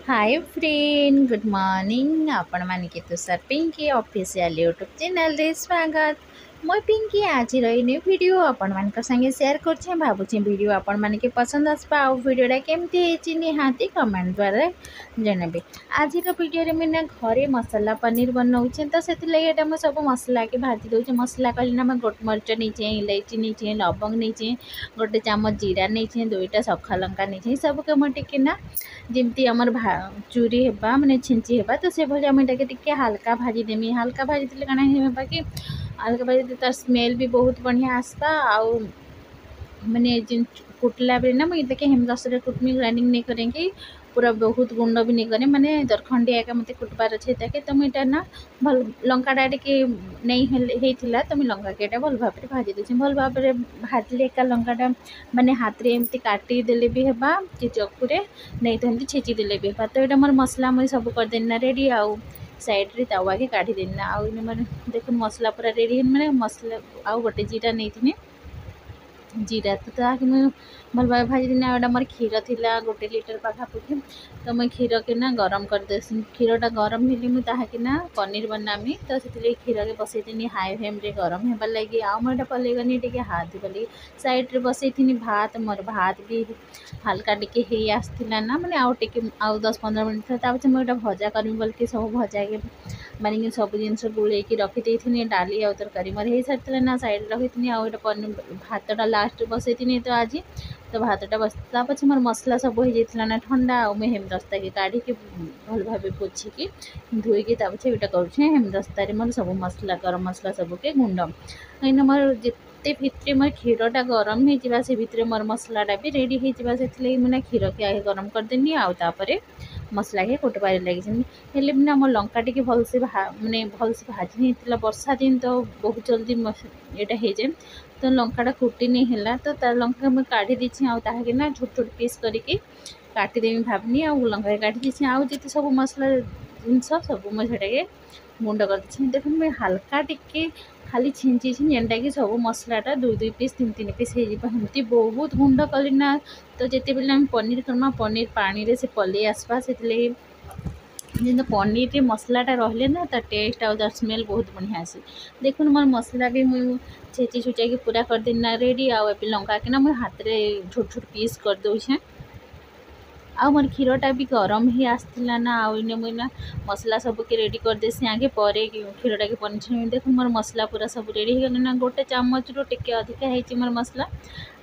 Hi friend good morning आपण मानिके Tushar Pinky official YouTube channel रे स्वागत। मैं पिंकी आज रही वीडियो आपण मान संगे शेयर कर भावुँ वीडियो आपण मानिके पसंद आसपा आ वीडियोटा केमती निहाती कमेंट द्वारा जनबे। आज वीडियो में ना घरे मसाला पनीर बनाऊे तो से मुझे सब मसला के भाजी दूचे। मसला कहली ना गोट मरीच नहीं इलायची नहीं लवंग नहीं गोटे चामच जीरा नहीं दुईटा सखा लंका नहीं सबके मुझे ना जमती आमर चूरी हेबा माने छिंची हेबा तो से भलिया मुई ताके टिके हल्का भाजी देमी। हल्का भाजी देले काना हेबा कि हल्का भाजी दे तार स्मेल भी बहुत बढ़िया आसपा। आउ माने जिन कुटला बेले ना मुई ताके हेमदस्ता रे कुटमी ग्राइंडिंग नहीं करेंगे पूरा बहुत गुंड भी नहीं करे माने दरखंडी एका मते कुटबार अच्छे ताके तो मुईटा ना भल लंकाटा टिके नहीं हेइथिला तो मुई लंका केटा भल भाबरे भाजी देछि। भल भाबरे भाजले एका लंकाटा माने हाथ रे एमती काटी देले भी हेबा कि चकुरे नहीं तो एमती छेची देले भी हेबा। तो एटा मोर मसला मुई सब कर देना रेडी। आउ साइड रे तावा के काढी देना। आउ इन मोर देखुन मसला पूरा रेडी माने मसला आउ गोटे जीरा नहीं थिने जीरा तो ताकि मुझे भल भाव भाजी दिन आटा मोर क्षीर थिला 1 लीटर पाखापाखि तो मुझे क्षीर के ना गरम कर देसी। क्षीरटा गरम हेली मुझे ताकि ना पनीर बनामी तो से क्षीर के बसईनी हाई फ्लेम रे गरम होबार लगी। आउ मोटा पलैगनी टे हाथ धोली साइड रे बसईनी भात मोर भात भी हल्का टिके हे आसला ना माने आउ टिके आउ 10-15 मिनट था पछे मुझे भजा करमी बोल के सब भजा के मानिक सब जिन गोल रखी डाली आउ तरकारी मोर हो सारी ना साइड रखी आउ भातटा लास्ट बसईनी तो आज तो भातटा बसता पछे मोर मसला सब हो जाता ना ठंडा आउ मुझे हेमदस्ता के काढ़ी भल भाव पोछिकी धोईकी पछे यहाँ करुचे हेमदस्तार मोर सब मसला गरम मसला सबके गुंड कहीं मोर जिते भितर मोर क्षीरटा गरम हो से भितर मोर मसलाटा भी रेडी हो मुझे क्षीर के आगे गरम करदेनी आउे मसला के कोटबार लगी हेल्ले भी ना मोर लंका टी भलसे माने भलसे भाजी नहीं वर्षा दिन तो बहुत जल्दी यहाँ हो जाए तो लंकाटा फुटी नहीं है तो तार लंका मुझे काढ़ी देछि आगे ना छोट छोट पीस करके काटिदेवी भावनी आउ लंका काढ़ी देछि आउ जिते सब मसला जिनस सब मुझे गुंड कर देख मुझे हल्का टिके खाली छिंची जेनटा कि सब मसलाटा 2-2 पीस 3-3 पीस होती बहुत गुंड कली ना तो जिते बेले आम पनीर करमा पनीर पानी रे से पलि आसपा से जिन पनीर रे मसलाटा रहिले ना तार टेस्ट आउ तार स्मेल बहुत बढ़िया आसे। देखुन मोर मसला भी मुझे छेची छुचा के पूरा कर देना रेडी आउ लंका के ना मुझे हाथ रे छोट छोट पीस कर दौछे। आ मोर क्षीरटा भी गरम ही आसला ना आउ इन मुझे ना मसला सबके रेडी कर देसी आगे पर क्षीरटा के पनीर देख मोर मसला पूरा सब रेडी हो गला ना 1 चामच रू टिके अधिका है मोर मसला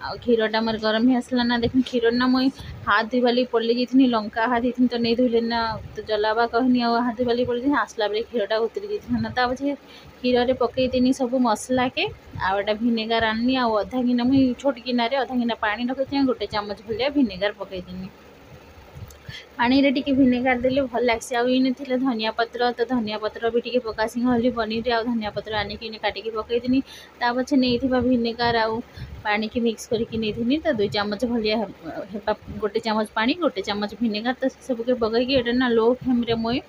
आ क्षीरटा मोर गरम ही आसला ना देख क्षीर ना मुई हाथ धोबाली पड़े जाइए लंका हाथ देती तो नहीं धोले ना तो जलावा कहनी आ हाथ धोबाली पड़े आसला बेले क्षीरटा उतरी जाइए ना पछे क्षीर रे पकईदेनी सब मसला के आटा भिनेगार आनी आधा गिना मुई छोट गिना आधा गिना पानी रखी 1 चामच भलिया भिनेगार पकईदेनी पानी रे टिके भिनेगार देले भल लागसी। आउ इन थिले धनिया पत्र तो धनिया पत्र भी टिके पकासी हल्दी पनीर रे धनिया पत्र आनिक काटिकी पकईदेनी पछे नहीं भिनेगार आउ पानी की मिक्स करके नहीं तो 2 चामच भलिया 1 चामच पानी 1 चामच भिनेगार तो सबके पकईकी एटा ना लो फ्लेम रे मुई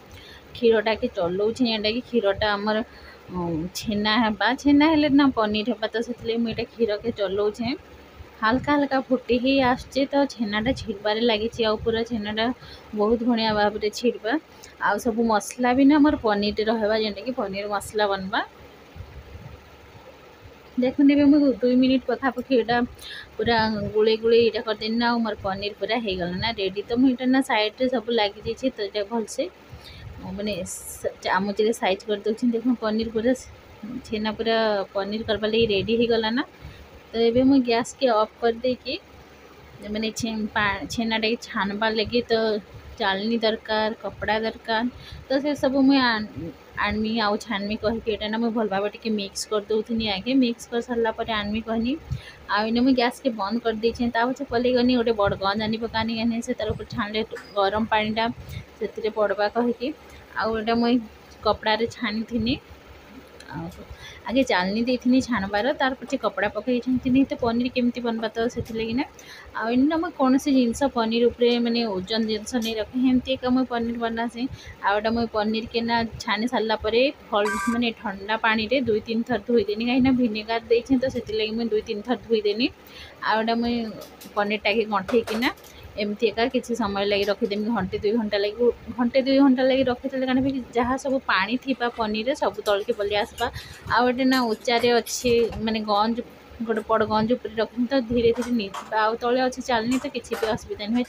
क्षीरटा के चलाऊँ एटा कि क्षीरटा आमर छेना हेबा छेना हेले ना पनीर हेबा तो से मुझे क्षीर के चलाऊँ हल्का हल्का फुटी ही आसचे तो छेनाटा छिड़बार लगी आ पूरा छेनाटा बहुत बढ़िया भाव में छिड़बा आ सब मसला भी ना मोर पनीर रहा जेनटा कि पनीर मसला बनवा देखुन ए मुझे 2 मिनिट पखापाखि यहाँ पूरा गुले गुले यहाँ करदेना मोर पनीर पूरा हो गला ना रेडी। तो मुझे ना साइड रे सब लगी जाइए तो ये भलसे मैंने चामच रे साइज कर दूँ देख पनीर पूरा छेना पूरा पनीर करवा लगी रेडी हो गला ना। तो ये मुझे गैस के ऑफ कर देकी मैंने छेनाटा के छानबार लगी तो चालनी दरकार कपड़ा दरकार तो से सब मुझे आनमी आउ छानमी कहीकि ना मुझे भल भाव टे मिक्स कर दूनी आगे मिक्स कर सारापर आनमी कहनी आने मुझे गैस के बंद कर देछे पछे पलि गनी गोटे बड़ गंज आनी पकानी गनी से तार छाणले गरम पानीटा से पड़वा कहीकि आउटा मुझे कपड़ा छानी थी आगे चालनी देती छाणबार तार पछे कपड़ा पकई तो पनीर केमती बनवा तो से ना आना मुझे कौन सी जिनस पनीर उपरे माने ओजन जिनस नहीं रखे हेमती एक मुझे पनीर बनासे आटा मुझे पनीर के ना छानी सारापर भल माने ठंडा पानी रे 2-3 थर धोईदेनी कहीं भिनेगार देछे तो से मुझे 2-3 थर धोईदेनी आटा मुझे पनीरटा के गंठेकिना एमती एका किसी समय लगी रखीदेमी घंटे 2 घंटा लगी रखीदे कहीं जहाँ सब पानी थी पनीर सब तलके पलि आसपा आ गोटे ना उच्चारे अच्छे माने गंज गोटे बड़ गंज उपर रखी तो धीरे धीरे नहीं आउ तले अच्छे चलनी तो किसी भी असुविधा नुहे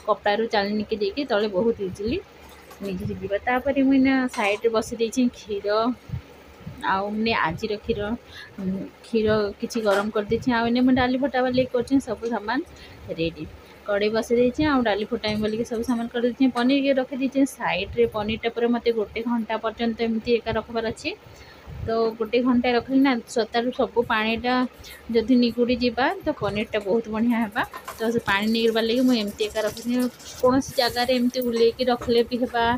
कपड़ारू चाली निके देकी तले बहुत इजिली निजे जीवापर मुझे सैड्रे बसी देती क्षीर आउ मैंने आज क्षीर क्षीर किसी गरम कर देती आने मुझे डाली फटा वाली कर सब सामान रेडी कड़े बसई देती आ डाली फुटाई बोलिक सब सामान कर देती पनीर के रखी देती सैड्रे पनीरटा पर मत 1 घंटा पर्यंत एमती एका रखबार अच्छे तो 1 घंटा रखली ना सतारू सब पानीटा जदि निगुड़ी जावा तो पनीरटा बहुत बढ़िया है तो से पानी निगड़बार लगे मुझे एमती एका रखी कौन जगार एमती उल्लेक रखले भी है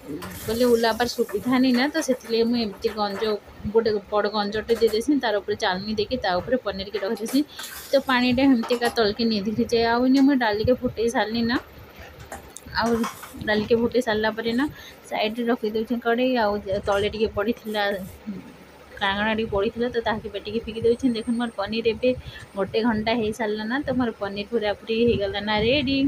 बोले उलाबार सुविधा नहीं ना तो से मुझे गंज गोटे बड़ गंजटे दे देसी तार ऊपर चालनी देकी पनीर के रखी तो पानीटा एमती का तलके निधि जाए आने मुझे डाली के फुटे सारे ना आउ डाली के फुटे सारा पर ना साइड रखीदे कड़े आउ तले टे पड़ी कांगणा टी पड़ी तो ताकि बेटी फिकी देखे देख मोर पनीर ए 1 घंटा हो सारा ना तो मोर पनीर पूरा पूरी होगला ना रेडी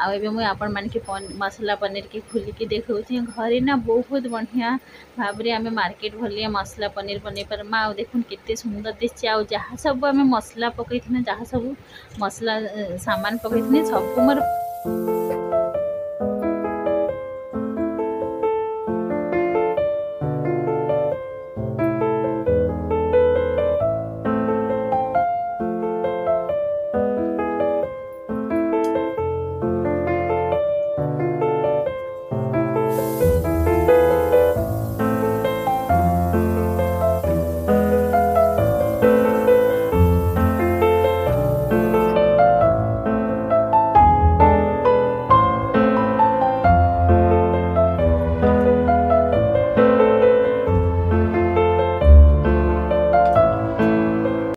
आबे मुझे आपण मान के मसला पनीर के खोलिकी देखा घरे ना बहुत बढ़िया भाव में आम मार्केट भलिया मसला पनीर बन पार्मा आ देखुन केते सुंदर दिशे आ जहाँ सब आम मसला पकई जहाँ सब मसला सामान पकई सब मोर